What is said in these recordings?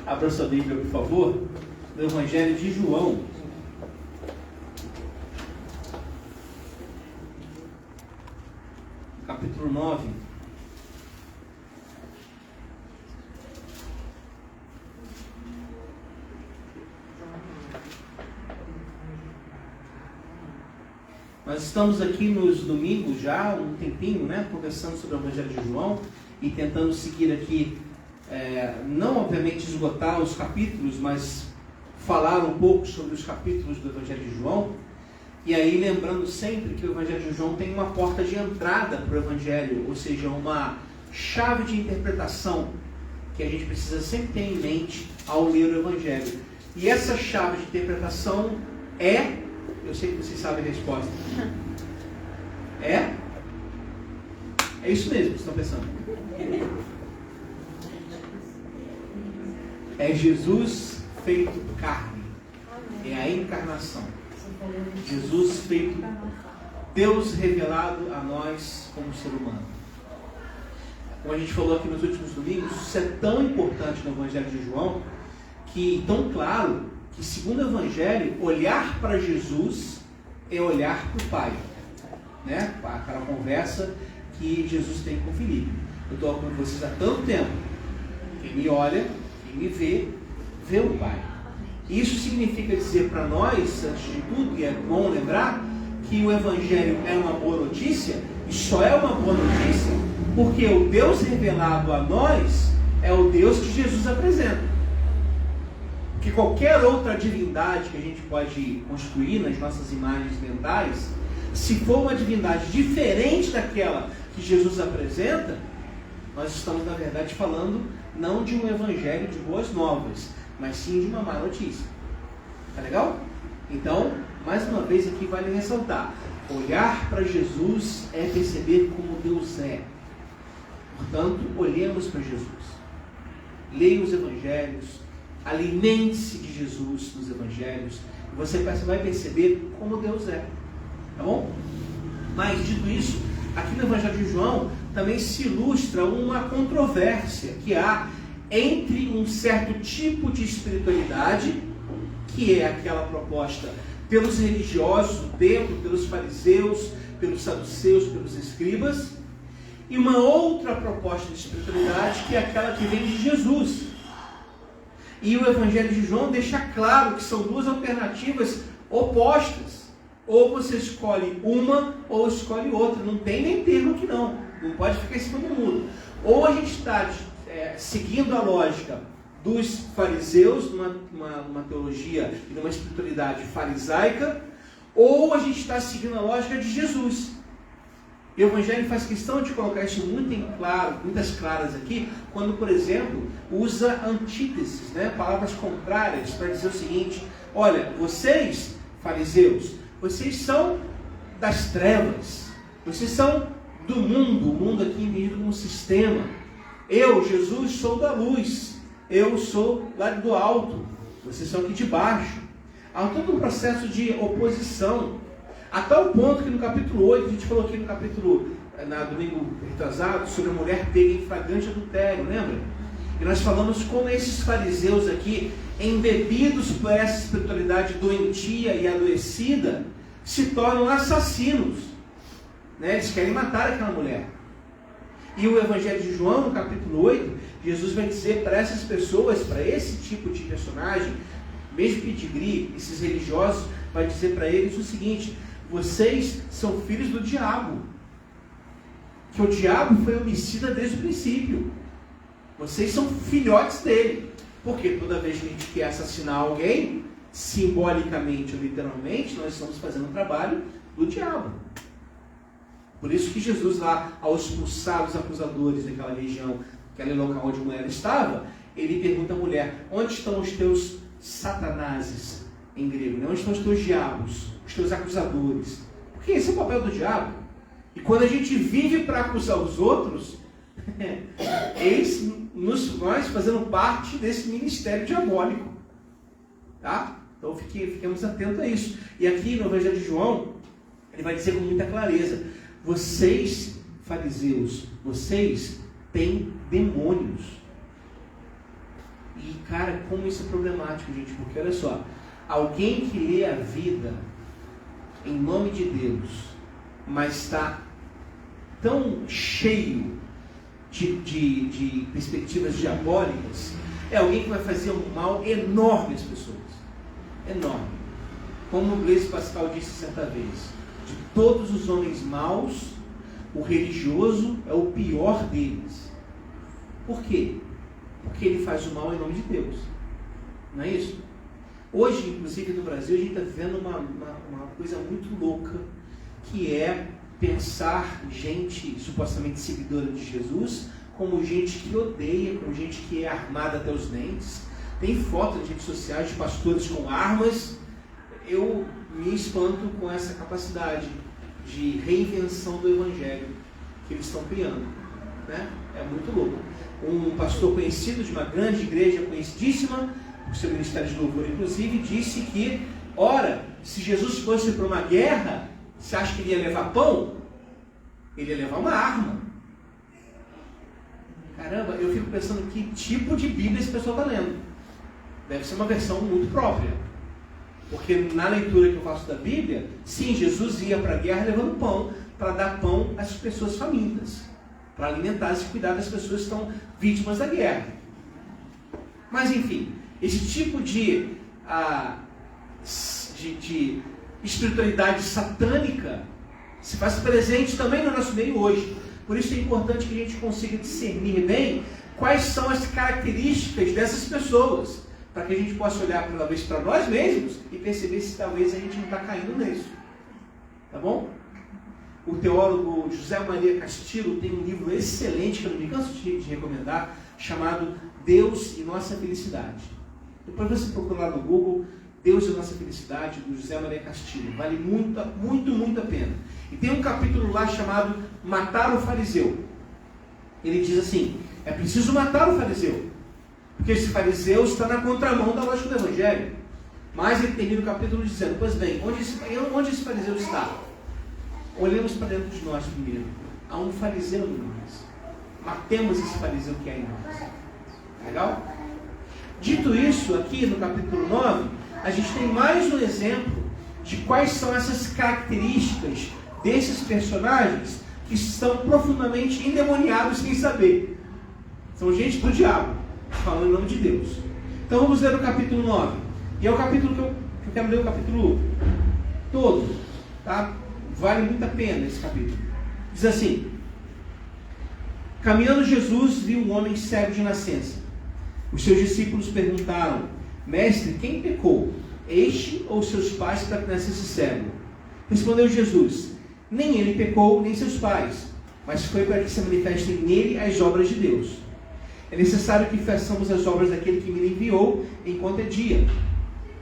Abra sua Bíblia, por favor, no Evangelho de João. Capítulo 9. Nós estamos aqui nos domingos já, um tempinho, né, conversando sobre o Evangelho de João e tentando seguir aqui, não obviamente esgotar os capítulos, mas falar um pouco sobre os capítulos do Evangelho de João. E aí lembrando sempre que o Evangelho de João tem uma porta de entrada para o Evangelho, ou seja, uma chave de interpretação que a gente precisa sempre ter em mente ao ler o Evangelho. E essa chave de interpretação eu sei que vocês sabem a resposta. É isso mesmo que vocês estão pensando. É Jesus feito carne. É a encarnação. Jesus feito Deus revelado a nós como ser humano. Como a gente falou aqui nos últimos domingos, isso é tão importante no Evangelho de João, que tão claro, que segundo o Evangelho, olhar para Jesus é olhar para o Pai, né? Aquela conversa que Jesus tem com Filipe. Eu estou com vocês há tanto tempo. Quem me olha, quem me vê, vê o Pai. Isso significa dizer para nós, antes de tudo, e é bom lembrar, que o Evangelho é uma boa notícia, e só é uma boa notícia porque o Deus revelado a nós é o Deus que Jesus apresenta. Que qualquer outra divindade que a gente pode construir nas nossas imagens mentais, se for uma divindade diferente daquela que Jesus apresenta, nós estamos, na verdade, falando não de um evangelho de boas novas, mas sim de uma má notícia. Tá legal? Então, mais uma vez aqui vale ressaltar: olhar para Jesus é perceber como Deus é. Portanto, olhemos para Jesus. Leia os evangelhos, alimente-se de Jesus nos evangelhos, e você vai perceber como Deus é. Tá bom? Mas, dito isso, aqui no Evangelho de João também se ilustra uma controvérsia que há entre um certo tipo de espiritualidade, que é aquela proposta pelos religiosos do templo, pelos fariseus, pelos saduceus, pelos escribas, e uma outra proposta de espiritualidade, que é aquela que vem de Jesus. E o Evangelho de João deixa claro que são duas alternativas opostas. Ou você escolhe uma, ou escolhe outra. Não tem nem termo aqui não. Não pode ficar em cima do muro. Ou a gente está seguindo a lógica dos fariseus, numa teologia e numa espiritualidade farisaica, ou a gente está seguindo a lógica de Jesus. E o Evangelho faz questão de colocar isso muito em claro, muitas claras aqui, quando, por exemplo, usa antíteses, né? Palavras contrárias, para dizer o seguinte: olha, vocês, fariseus, vocês são das trevas, vocês são do mundo, o mundo aqui entendido como sistema. Eu, Jesus, sou da luz, eu sou lá do alto, vocês são aqui de baixo. Há todo um processo de oposição, a tal ponto que no capítulo 8, a gente falou aqui no capítulo, domingo retrasado, sobre a mulher pega em flagrante adultério, lembra? E nós falamos como esses fariseus aqui, embebidos por essa espiritualidade doentia e adoecida, se tornam assassinos, né? Eles querem matar aquela mulher. E o Evangelho de João, no capítulo 8, Jesus vai dizer para essas pessoas, para esse tipo de personagem, mesmo pedigree, esses religiosos, vai dizer para eles o seguinte: vocês são filhos do diabo, que o diabo foi homicida desde o princípio. Vocês são filhotes dele, porque toda vez que a gente quer assassinar alguém, simbolicamente ou literalmente, nós estamos fazendo o trabalho do diabo. Por isso que Jesus, lá, ao expulsar os acusadores daquela região, aquele local onde a mulher estava, ele pergunta à mulher: onde estão os teus satanases, em grego, né? Onde estão os teus diabos, os teus acusadores? Porque esse é o papel do diabo. E quando a gente vive para acusar os outros, nós fazendo parte desse ministério diabólico. Tá? Então fiquemos atentos a isso. E aqui no Evangelho de João, ele vai dizer com muita clareza: vocês, fariseus, vocês têm demônios. E, cara, como isso é problemático, gente, porque olha só, alguém que lê a vida em nome de Deus, mas está tão cheio de perspectivas diabólicas, é alguém que vai fazer um mal enorme às pessoas. Enorme. Como o Blaise Pascal disse certa vez, de todos os homens maus, o religioso é o pior deles. Por quê? Porque ele faz o mal em nome de Deus. Não é isso? Hoje, inclusive no Brasil, a gente está vivendo uma coisa muito louca, que é pensar gente supostamente seguidora de Jesus como gente que odeia, como gente que é armada até os dentes. Tem fotos nas redes sociais de pastores com armas. Eu me espanto com essa capacidade de reinvenção do evangelho que eles estão criando, né? É muito louco. Um pastor conhecido de uma grande igreja, conhecidíssima, o seu ministério de louvor inclusive, disse que, ora, se Jesus fosse para uma guerra, você acha que ele ia levar pão? Ele ia levar uma arma. Caramba, eu fico pensando que tipo de Bíblia esse pessoal está lendo. Deve ser uma versão muito própria. Porque na leitura que eu faço da Bíblia, sim, Jesus ia para a guerra levando pão, para dar pão às pessoas famintas, para alimentar e cuidar das pessoas que estão vítimas da guerra. Mas enfim, esse tipo de espiritualidade satânica se faz presente também no nosso meio hoje. Por isso é importante que a gente consiga discernir bem quais são as características dessas pessoas, para que a gente possa olhar talvez para nós mesmos e perceber se talvez a gente não está caindo nisso. Tá bom? O teólogo José Maria Castillo tem um livro excelente, que eu não me canso de recomendar, chamado Deus e Nossa Felicidade. Depois você procurar no Google, Deus e Nossa Felicidade, do José Maria Castillo. Vale muito, muito, muito a pena. E tem um capítulo lá chamado Matar o Fariseu. Ele diz assim, é preciso matar o fariseu, porque esse fariseu está na contramão da lógica do Evangelho. Mas ele termina o capítulo dizendo, pois bem, onde esse fariseu está? Olhemos para dentro de nós primeiro. Há um fariseu em nós. Matemos esse fariseu que há em nós. Legal? Dito isso, aqui no capítulo 9, a gente tem mais um exemplo de quais são essas características desses personagens que estão profundamente endemoniados sem saber. São gente do diabo, falando em nome de Deus. Então vamos ler o capítulo 9. E é o capítulo que eu quero ler, o capítulo todo. Tá? Vale muito a pena esse capítulo. Diz assim: caminhando Jesus viu um homem cego de nascença. Os seus discípulos perguntaram, mestre, quem pecou, este ou seus pais, para que nascesse cego? Respondeu Jesus, nem ele pecou, nem seus pais, mas foi para que se manifestem nele as obras de Deus. É necessário que façamos as obras daquele que me enviou enquanto é dia.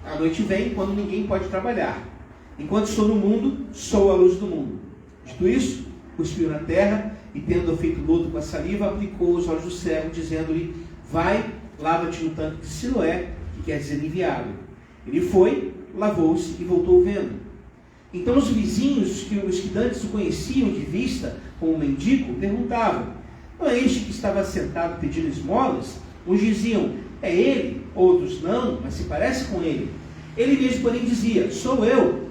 A noite vem quando ninguém pode trabalhar. Enquanto estou no mundo, sou a luz do mundo. Dito isso, cuspiu na terra e, tendo feito lodo com a saliva, aplicou os olhos do cego, dizendo-lhe, vai, lava-te no tanque de Siloé, que quer dizer enviado. Ele foi, lavou-se e voltou vendo. Então os vizinhos, os que antes o conheciam de vista como mendigo, perguntavam, não é este que estava sentado pedindo esmolas? Uns diziam, é ele, outros não, mas se parece com ele. Ele mesmo, porém, dizia, sou eu.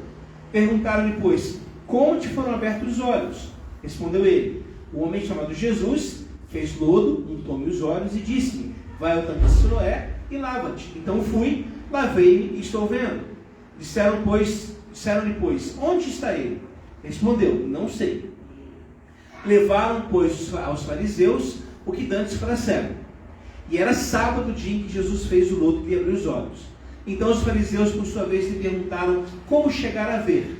Perguntaram-lhe, pois, como te foram abertos os olhos? Respondeu ele, o homem chamado Jesus fez lodo, untou-me os olhos e disse-me, vai ao tanque de Siloé e lava-te. Então fui, lavei-me e estou vendo. Disseram-lhe, pois, onde está ele? Respondeu, não sei. Levaram, pois, aos fariseus o que dantes fora cego. E era sábado, o dia em que Jesus fez o lodo e lhe abriu os olhos. Então os fariseus, por sua vez, lhe perguntaram como chegar a ver.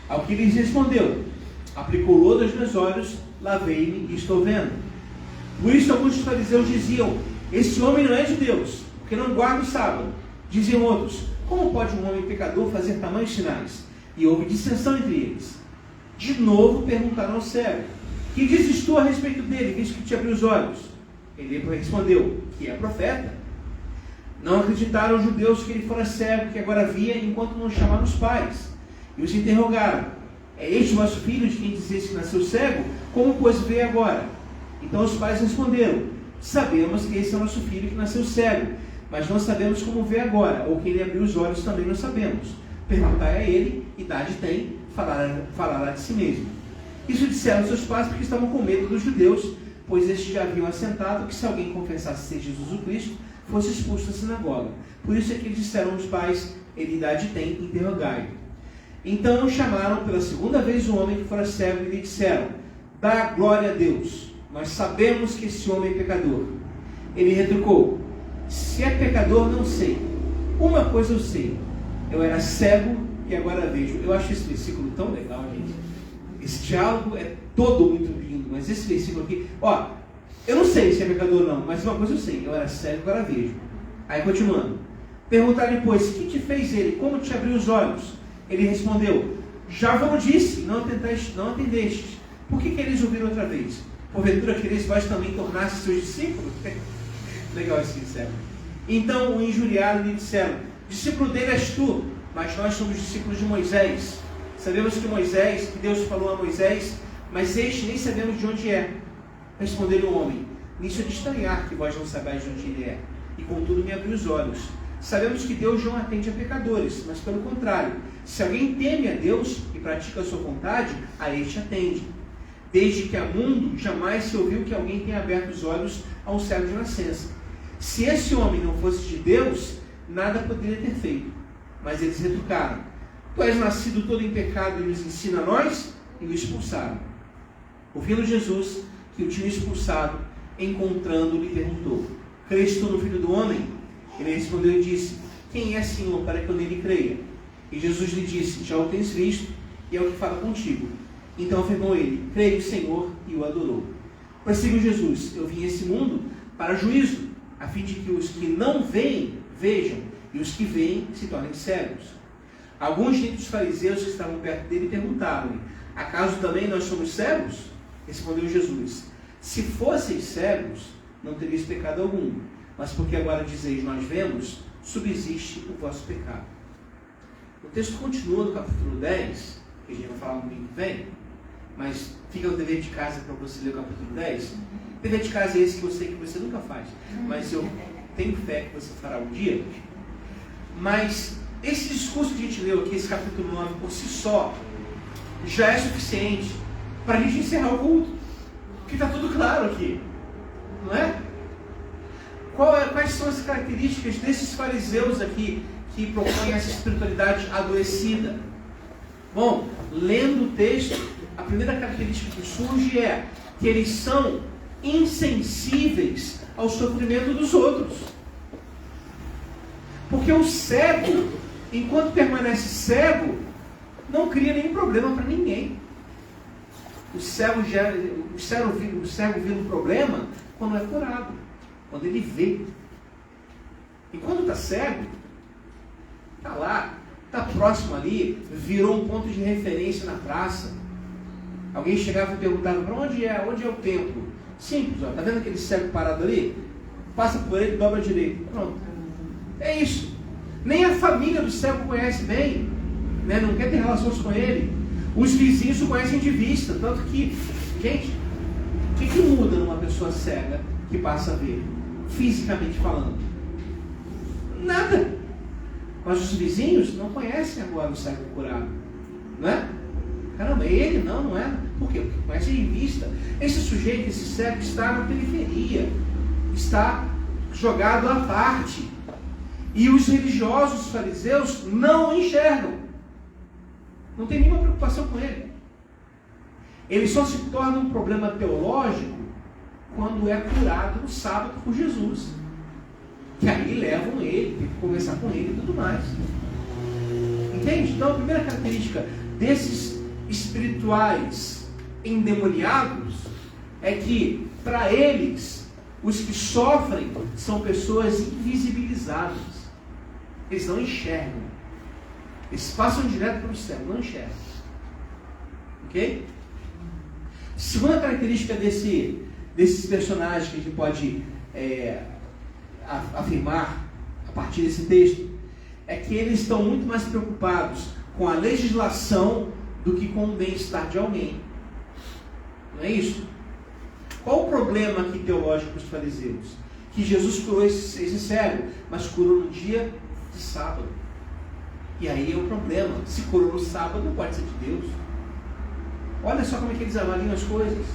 Ao que lhes respondeu, aplicou lodo aos meus olhos, lavei-me e estou vendo. Por isso alguns dos fariseus diziam, esse homem não é de Deus, porque não guarda o sábado. Diziam outros, como pode um homem pecador fazer tamanhos sinais? E houve dissensão entre eles. De novo perguntaram ao cego, que dizes tu a respeito dele, visto que te abriu os olhos? Ele respondeu, que é profeta. Não acreditaram os judeus que ele fora cego, que agora via, enquanto não chamaram os pais. E os interrogaram, é este o vosso filho de quem dizes que nasceu cego? Como, pois, vê agora? Então os pais responderam, sabemos que esse é o nosso filho que nasceu cego. mas não sabemos como vê agora, ou quem lhe abriu os olhos também não sabemos. Perguntai a ele, idade tem, falará de si mesmo. Isso disseram seus pais porque estavam com medo dos judeus, pois estes já haviam assentado que se alguém confessasse ser Jesus o Cristo, fosse expulso da sinagoga. Por isso é que eles disseram aos pais, ele idade tem, interrogai-o. Então chamaram pela segunda vez o homem que fora cego e lhe disseram, dá glória a Deus, nós sabemos que esse homem é pecador. Ele retrucou, se é pecador não sei, uma coisa eu sei, eu era cego e agora vejo. Eu acho esse versículo tão legal, gente. Esse diálogo é todo muito lindo, mas esse versículo aqui, eu não sei se é pecador ou não, mas uma coisa eu sei, eu era cego e agora vejo. Aí continuando, perguntaram depois, que te fez ele, como te abriu os olhos? Ele respondeu, já vos disse, não atendestes. Por que quereis ouvir outra vez? Porventura quereis vós também tornar-se seus discípulos? Legal esse discípulo. Então o injuriaram e lhe disseram, discípulo dele és tu, mas nós somos discípulos de Moisés. Sabemos que Deus falou a Moisés, mas este nem sabemos de onde é. Respondeu-lhe o homem, nisso é de estranhar que vós não sabais de onde ele é, e contudo me abriu os olhos. Sabemos que Deus não atende a pecadores, mas pelo contrário, se alguém teme a Deus e pratica a sua vontade, a este atende. Desde que há mundo, jamais se ouviu que alguém tenha aberto os olhos a um cego de nascença. Se esse homem não fosse de Deus, nada poderia ter feito. Mas eles retrucaram, tu és nascido todo em pecado e nos ensina a nós? E o expulsaram. Ouvindo Jesus, que o tinha expulsado, encontrando-lhe, perguntou, crês tu no Filho do Homem? Ele respondeu e disse, quem é, Senhor, para que eu nele creia? E Jesus lhe disse, já o tens visto, e é o que fala contigo. Então afirmou ele, creio, Senhor, e o adorou. Prosseguiu Jesus, eu vim a esse mundo para juízo, a fim de que os que não veem, vejam, e os que veem se tornem cegos. Alguns dentre os fariseus que estavam perto dele perguntaram-lhe, acaso também nós somos cegos? Respondeu Jesus, se fosseis cegos, não teríeis pecado algum, mas porque agora dizeis nós vemos, subsiste o vosso pecado. O texto continua no capítulo 10, que a gente vai falar no domingo que vem, mas fica o dever de casa para você ler o capítulo 10. O dever de casa é esse que eu sei que você nunca faz, mas eu tenho fé que você fará um dia. Mas esse discurso que a gente leu aqui, esse capítulo 9, por si só, já é suficiente para a gente encerrar o culto. Porque está tudo claro aqui, não é? Quais são as características desses fariseus aqui que propõem essa espiritualidade adoecida? Bom, lendo o texto, a primeira característica que surge é que eles são insensíveis ao sofrimento dos outros. Porque o cego, enquanto permanece cego, não cria nenhum problema para ninguém. O cego vira um problema quando é curado, quando ele vê. E quando está cego, está lá, está próximo ali, virou um ponto de referência na praça. Alguém chegava e perguntava, para onde é o templo? Simples, está vendo aquele cego parado ali? Passa por ele, dobra a direita. Pronto. É isso. Nem a família do cego conhece bem, né? Não quer ter relações com ele. Os vizinhos o conhecem de vista. Tanto que, gente, o que muda numa pessoa cega que passa a ver? Fisicamente falando? Nada. Mas os vizinhos não conhecem agora o cego curado. Não é? Caramba, ele não é? Por quê? Porque conhece de vista. Esse sujeito, esse cego, está na periferia. Está jogado à parte. E os religiosos, os fariseus, não o enxergam. Não tem nenhuma preocupação com ele. Ele só se torna um problema teológico quando é curado no sábado por Jesus. Que aí levam ele, tem que conversar com ele e tudo mais. Entende? Então a primeira característica desses espirituais endemoniados é que, para eles, os que sofrem são pessoas invisibilizadas. Eles não enxergam. Eles passam direto para o céu, não enxergam. Ok? Segunda característica desses personagens que a gente pode afirmar a partir desse texto é que eles estão muito mais preocupados com a legislação do que com o bem-estar de alguém. Não é isso? Qual o problema aqui teológico para os fariseus? que Jesus curou esse cego, mas curou no dia de sábado. E aí é o problema. Se curou no sábado, não pode ser de Deus. Olha só como é que eles avaliam as coisas.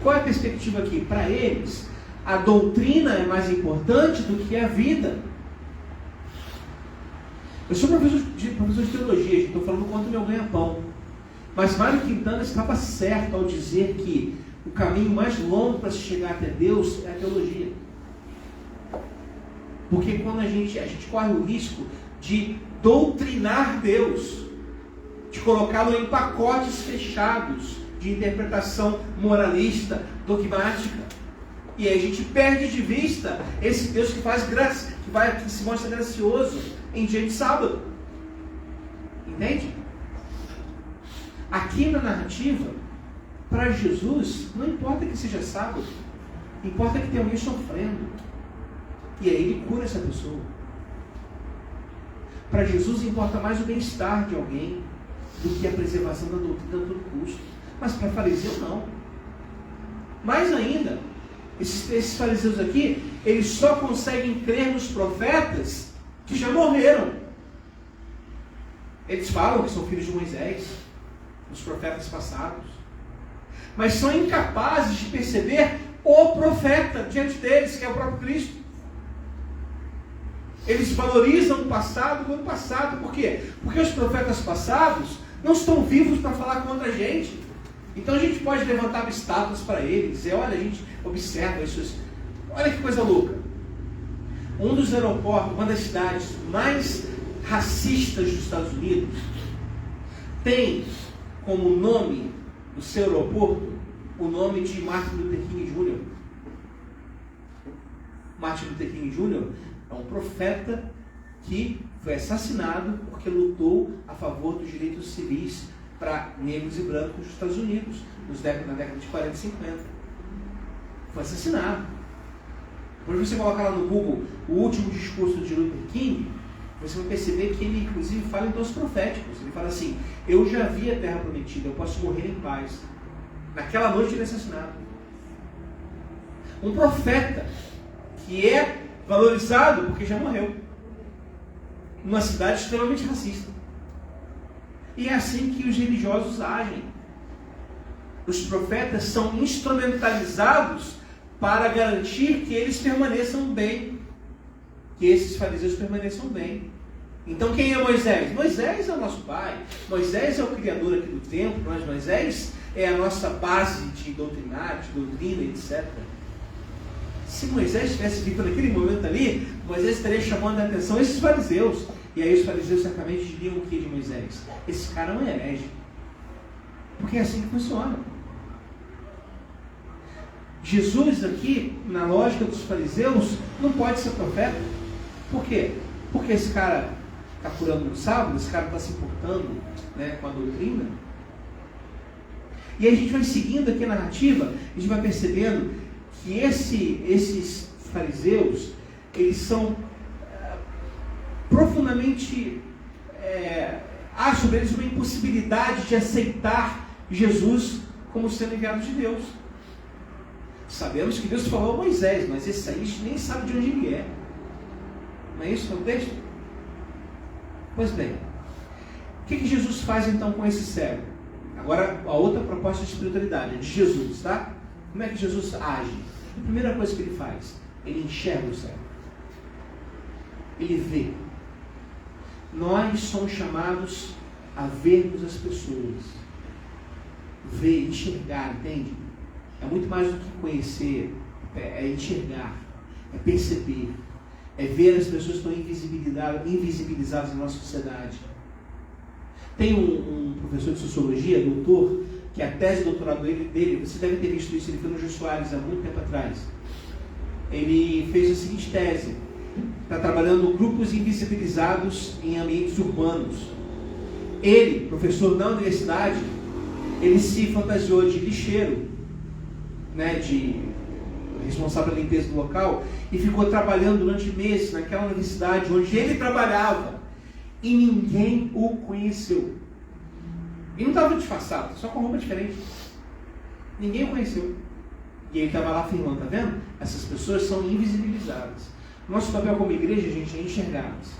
Qual é a perspectiva aqui? Para eles, a doutrina é mais importante do que a vida. Eu sou professor de teologia, estou falando contra o meu ganha-pão. Mas Mário Quintana estava certo ao dizer que o caminho mais longo para se chegar até Deus é a teologia. Porque quando a gente corre o risco de doutrinar Deus, de colocá-lo em pacotes fechados de interpretação moralista, dogmática. E aí a gente perde de vista esse Deus que faz graça, que se mostra gracioso em dia de sábado. Entende? Aqui na narrativa, para Jesus, não importa que seja sábado, importa que tenha alguém sofrendo. E aí ele cura essa pessoa. Para Jesus importa mais o bem-estar de alguém do que a preservação da doutrina a todo custo. Mas para fariseu não. Mais ainda, esses fariseus aqui, eles só conseguem crer nos profetas que já morreram. Eles falam que são filhos de Moisés, os profetas passados, mas são incapazes de perceber o profeta diante deles, que é o próprio Cristo. Eles valorizam o passado como passado. Por quê? Porque os profetas passados não estão vivos para falar contra a gente. Então a gente pode levantar obstáculos para eles. Dizer, olha, a gente observa isso. Olha que coisa louca. Um dos aeroportos, uma das cidades mais racistas dos Estados Unidos, tem como nome do seu aeroporto o nome de Martin Luther King Jr. Martin Luther King Jr. é um profeta que foi assassinado porque lutou a favor dos direitos civis para negros e brancos dos Estados Unidos, na década de 40 e 50. Foi assassinado. Depois você colocar lá no Google o último discurso de Luther King, você vai perceber que ele, inclusive, fala em tons proféticos. Ele fala assim, eu já vi a terra prometida, eu posso morrer em paz. Naquela noite ele é assassinado. Um profeta que é valorizado porque já morreu. Numa cidade extremamente racista. E é assim que os religiosos agem. Os profetas são instrumentalizados para garantir que eles permaneçam bem. Que esses fariseus permaneçam bem. Então quem é Moisés? Moisés é o nosso pai. Moisés é o criador aqui do templo. Mas Moisés é a nossa base de doutrina, etc. Se Moisés tivesse vindo naquele momento ali, Moisés estaria chamando a atenção esses fariseus. E aí os fariseus certamente diriam o que de Moisés? Esse cara é um herege. Porque é assim que funciona. Jesus aqui, na lógica dos fariseus, não pode ser profeta. Por quê? Porque esse cara está curando no sábado, esse cara está se importando, né, com a doutrina. E aí a gente vai seguindo aqui a narrativa, a gente vai percebendo que esses fariseus, eles são profundamente, há sobre eles uma impossibilidade de aceitar Jesus como sendo enviado de Deus. Sabemos que Deus falou a Moisés, mas esse aí a gente nem sabe de onde ele é. Não é isso que é o texto? Pois bem, o que Jesus faz então com esse cego? Agora, a outra proposta de espiritualidade, de Jesus, tá? Como é que Jesus age? A primeira coisa que ele faz, ele enxerga o cego. Ele vê. Nós somos chamados a vermos as pessoas. Ver, enxergar, entende? É muito mais do que conhecer, é enxergar, é perceber, é ver as pessoas que estão invisibilizadas na nossa sociedade. Tem um professor de sociologia, doutor, que a tese de doutorado dele, você deve ter visto isso, ele foi no Jô Soares há muito tempo atrás. Ele fez a seguinte tese, está trabalhando grupos invisibilizados em ambientes urbanos. Ele, professor na universidade, ele se fantasiou de lixeiro, né, de responsável pela limpeza do local, e ficou trabalhando durante meses naquela universidade onde ele trabalhava, e ninguém o conheceu. E não estava disfarçado, só com roupa diferente. Ninguém o conheceu. E ele estava lá afirmando, tá vendo? Essas pessoas são invisibilizadas. Nosso papel como igreja, gente, é enxergá-las.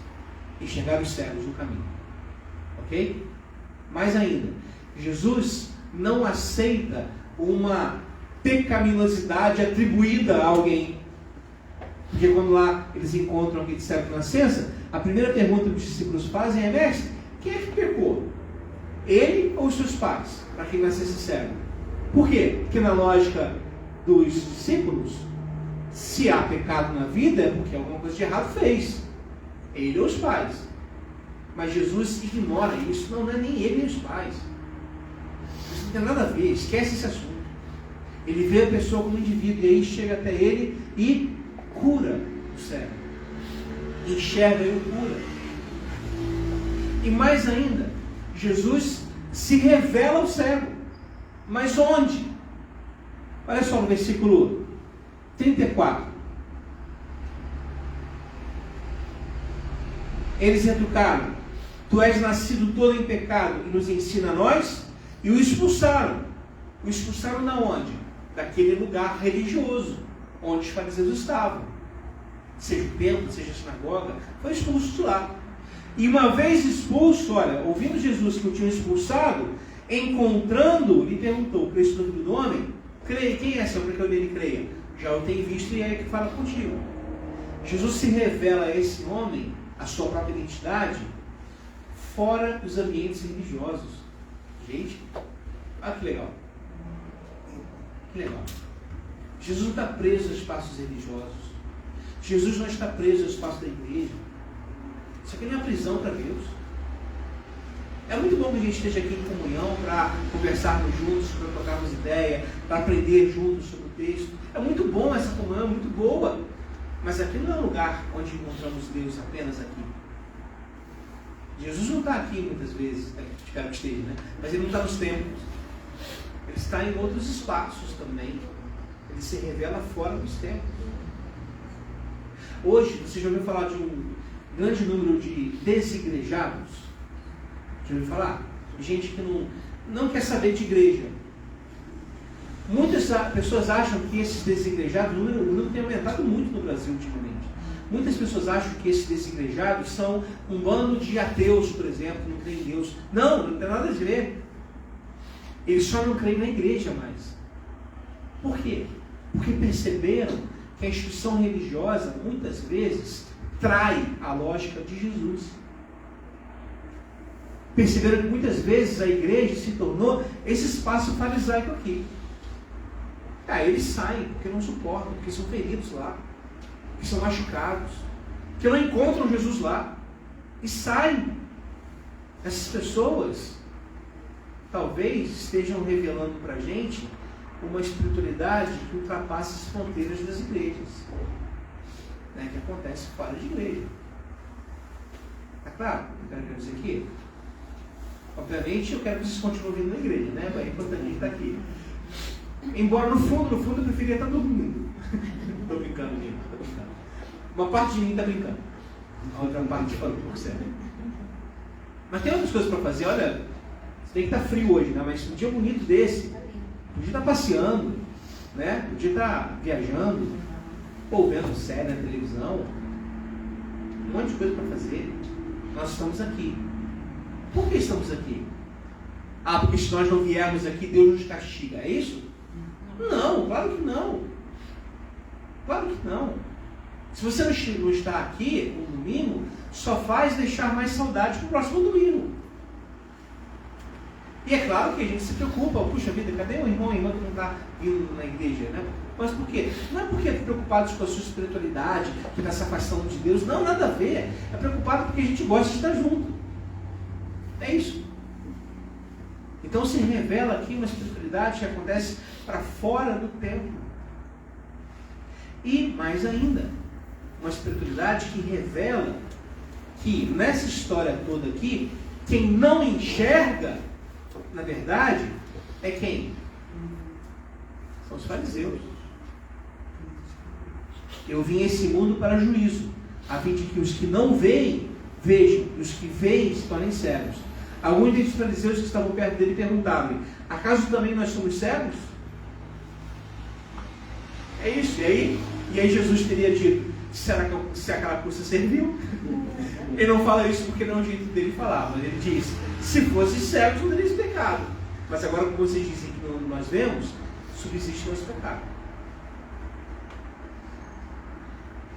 Enxergar os cegos no caminho. Ok? Mais ainda, Jesus não aceita uma pecaminosidade atribuída a alguém. Porque quando lá eles encontram aquele cego de nascença, a primeira pergunta que os discípulos fazem é: mestre, quem é que pecou? Ele ou os seus pais? Para que ele nascesse cego? Por quê? Porque na lógica dos discípulos, se há pecado na vida é porque alguma coisa de errado fez. Ele ou os pais. Mas Jesus ignora isso. Não é nem ele nem os pais. Isso não tem nada a ver. Esquece esse assunto. Ele vê a pessoa como indivíduo e aí chega até ele e cura o cego. Enxerga e o cura. E mais ainda, Jesus se revela ao cego. Mas onde? Olha só no versículo 34. Eles retrucaram: tu és nascido todo em pecado e nos ensina a nós? E o expulsaram. O expulsaram da onde? Daquele lugar religioso, onde os fariseus estavam. Seja o templo, seja a sinagoga, foi expulso de lá. E uma vez expulso, olha, ouvindo Jesus que o tinham expulsado, encontrando, lhe perguntou: crês no Filho do Homem? Creia, quem é, Senhor, para que eu nele creia? Já o tenho visto e é ele que fala contigo. Jesus se revela a esse homem, a sua própria identidade, fora dos ambientes religiosos. Gente, olha que legal. Que legal. Jesus não está preso a espaços religiosos. Jesus não está preso ao espaço da igreja. Isso aqui não é uma prisão para Deus. É muito bom que a gente esteja aqui em comunhão para conversarmos juntos, para trocarmos ideia, para aprender juntos sobre o texto. É muito bom essa comunhão, é muito boa. Mas aqui não é um lugar onde encontramos Deus apenas aqui. Jesus não está aqui muitas vezes, espero que esteja, né? Mas ele não está nos templos. Ele está em outros espaços também. Ele se revela fora dos templos. Hoje, você já ouviu falar de um grande número de desigrejados? Já ouviu falar? Gente que não quer saber de igreja. Muitas pessoas acham que esses desigrejados, o número tem aumentado muito no Brasil ultimamente. Muitas pessoas acham que esses desigrejados são um bando de ateus, por exemplo, que não creem em Deus. Não tem nada a ver. Eles só não creem na igreja mais. Por quê? Porque perceberam que a instituição religiosa, muitas vezes, trai a lógica de Jesus. Perceberam que muitas vezes a igreja se tornou esse espaço farisaico aqui. Aí eles saem porque não suportam, porque são feridos lá, porque são machucados, porque não encontram Jesus lá. E saem. Essas pessoas talvez estejam revelando para a gente uma espiritualidade que ultrapassa as fronteiras das igrejas, né, que acontece fora de igreja. Tá claro o que eu quero dizer aqui? Obviamente eu quero que vocês continuem vindo na igreja, né? É importante a gente estar aqui. Embora no fundo eu preferia estar dormindo. Estou brincando, gente, estou brincando. Uma parte de mim está brincando. A outra parte fala um pouco sério. Mas tem outras coisas para fazer. Olha, você tem que estar frio hoje, né? Mas um dia bonito desse, podia estar passeando, né? Podia estar viajando, ou vendo série na televisão. Um monte de coisa para fazer. Nós estamos aqui. Por que estamos aqui? Ah, porque se nós não viermos aqui, Deus nos castiga. É isso? Não, claro que não. Claro que não. Se você não está aqui no domingo, só faz deixar mais saudade para o próximo domingo. E é claro que a gente se preocupa. Puxa vida, cadê o irmão e irmã que não está vindo na igreja, né? Mas por quê? Não é porque preocupados com a sua espiritualidade, que está se afastando de Deus. Não, nada a ver. É preocupado porque a gente gosta de estar junto. É isso. Então se revela aqui uma espiritualidade que acontece para fora do templo. E mais ainda, uma espiritualidade que revela que nessa história toda aqui, quem não enxerga, na verdade, é quem? São os fariseus. Eu vim a esse mundo para juízo, a fim de que os que não veem, vejam, e os que veem se tornem cegos. Alguns dos fariseus que estavam perto dele perguntaram-lhe: acaso também nós somos cegos? É isso. E aí Jesus teria dito, se aquela cruz serviu? Ele não fala isso porque não é o jeito dele falar, mas ele diz, se fosse cego, não teria esse pecado. Mas agora, como vocês dizem que nós vemos, subsiste nosso pecado.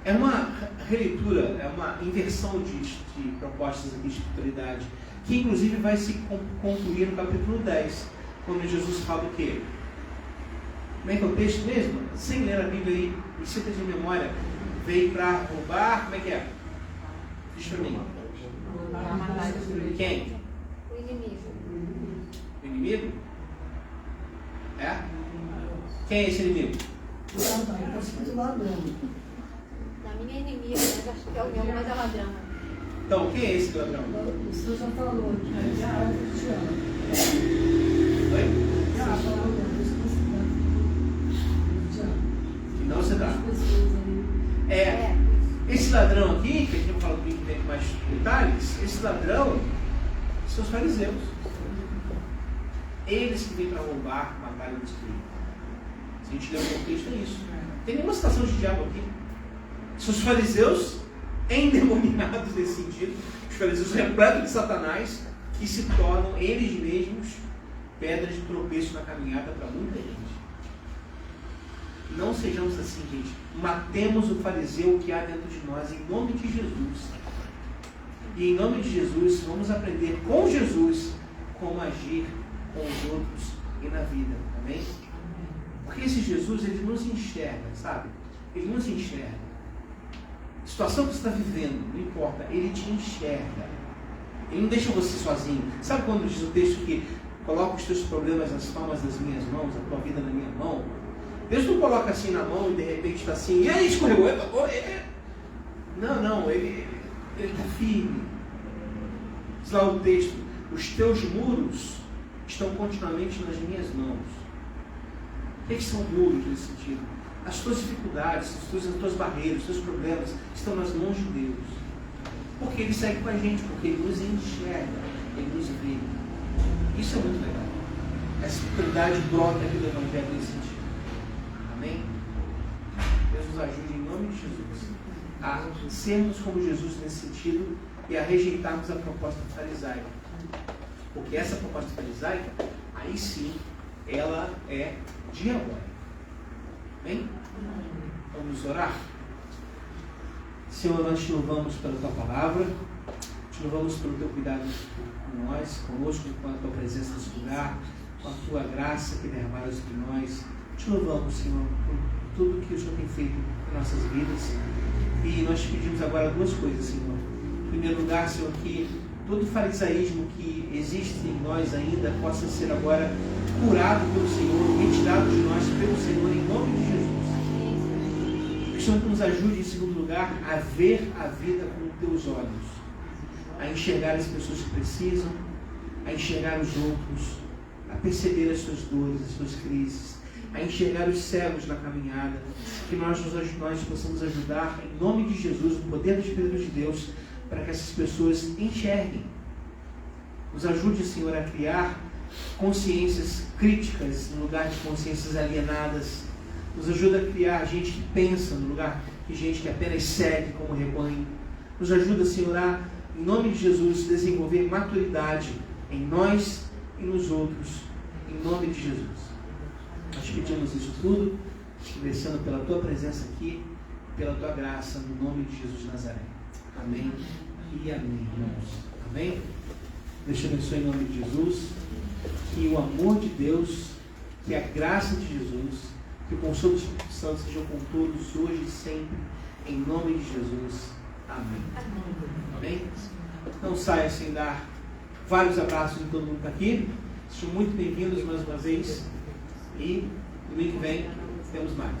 É uma releitura, é uma inversão de propostas aqui de espiritualidade, que inclusive vai se concluir no capítulo 10, quando Jesus fala o quê? Como é que é o texto mesmo? Sem ler a Bíblia aí, e cita de memória, veio para roubar, como é que é? Diz para mim. Quem? O inimigo. O inimigo? É? Quem é esse inimigo? Na minha inimiga, mas acho que é o meu, mas é ladrão. Então, quem é esse ladrão? O senhor já falou que te ama. Oi? Já falou, Que não se dá. Esse ladrão aqui, que a gente vai falar um pouquinho mais detalhes, esse ladrão são os fariseus. Eles que vêm para roubar, matar e destruir. Se a gente ler o contexto, é isso. Não tem nenhuma citação de diabo aqui. São os fariseus endemoniados nesse sentido, os fariseus repletos de Satanás, que se tornam eles mesmos pedras de tropeço na caminhada para muita gente. Não sejamos assim, gente. Matemos o fariseu que há dentro de nós, em nome de Jesus. E em nome de Jesus, vamos aprender com Jesus como agir com os outros e na vida. Amém? Porque esse Jesus, ele nos enxerga, sabe? Ele nos enxerga. A situação que você está vivendo, não importa, ele te enxerga. Ele não deixa você sozinho. Sabe quando diz o texto que coloca os teus problemas nas palmas das minhas mãos, a tua vida na minha mão? Deus não coloca assim na mão e de repente está assim, e aí escorregou? Não, ele está firme. Diz lá o texto, os teus muros estão continuamente nas minhas mãos. O que são muros nesse sentido? As tuas dificuldades, as tuas barreiras, os teus problemas estão nas mãos de Deus. Porque Ele segue com a gente, porque Ele nos enxerga, Ele nos vê. Isso é muito legal. Essa espiritualidade brota aqui do Evangelho nesse sentido. Amém? Deus nos ajude em nome de Jesus a sermos como Jesus nesse sentido e a rejeitarmos a proposta farisaica. Porque essa proposta farisaica, aí sim, ela é diabólica. Amém? Vamos orar? Senhor, nós te louvamos pela tua palavra, te louvamos pelo teu cuidado com nós, conosco, com a tua presença nesse lugar, com a tua graça que derramaram sobre nós. Te louvamos, Senhor, por tudo que o Senhor tem feito em nossas vidas. E nós te pedimos agora duas coisas, Senhor. Em primeiro lugar, Senhor, que todo farisaísmo que existe em nós ainda possa ser agora curado pelo Senhor, retirado de nós pelo Senhor, em nome de Jesus. Que o Senhor nos ajude, em segundo lugar, a ver a vida com teus olhos, a enxergar as pessoas que precisam, a enxergar os outros, a perceber as suas dores, as suas crises, a enxergar os cegos na caminhada, que nós possamos ajudar, em nome de Jesus, no poder do Espírito de Deus, para que essas pessoas enxerguem. Nos ajude, Senhor, a criar consciências críticas no lugar de consciências alienadas. Nos ajuda a criar gente que pensa no lugar de gente que apenas segue como rebanho. Nos ajuda, Senhor, a, em nome de Jesus, desenvolver maturidade em nós e nos outros, em nome de Jesus. Nós pedimos isso tudo, agradecendo pela tua presença aqui, pela tua graça, no nome de Jesus de Nazaré. Amém e amém, irmãos. Amém? Deus te abençoe em nome de Jesus. Que o amor de Deus, que a graça de Jesus, que o consolo do Espírito Santo sejam com todos hoje e sempre, em nome de Jesus. Amém. Amém? Não saia sem dar vários abraços em todo mundo que está aqui. Sejam muito bem-vindos mais uma vez. E domingo que vem temos mais.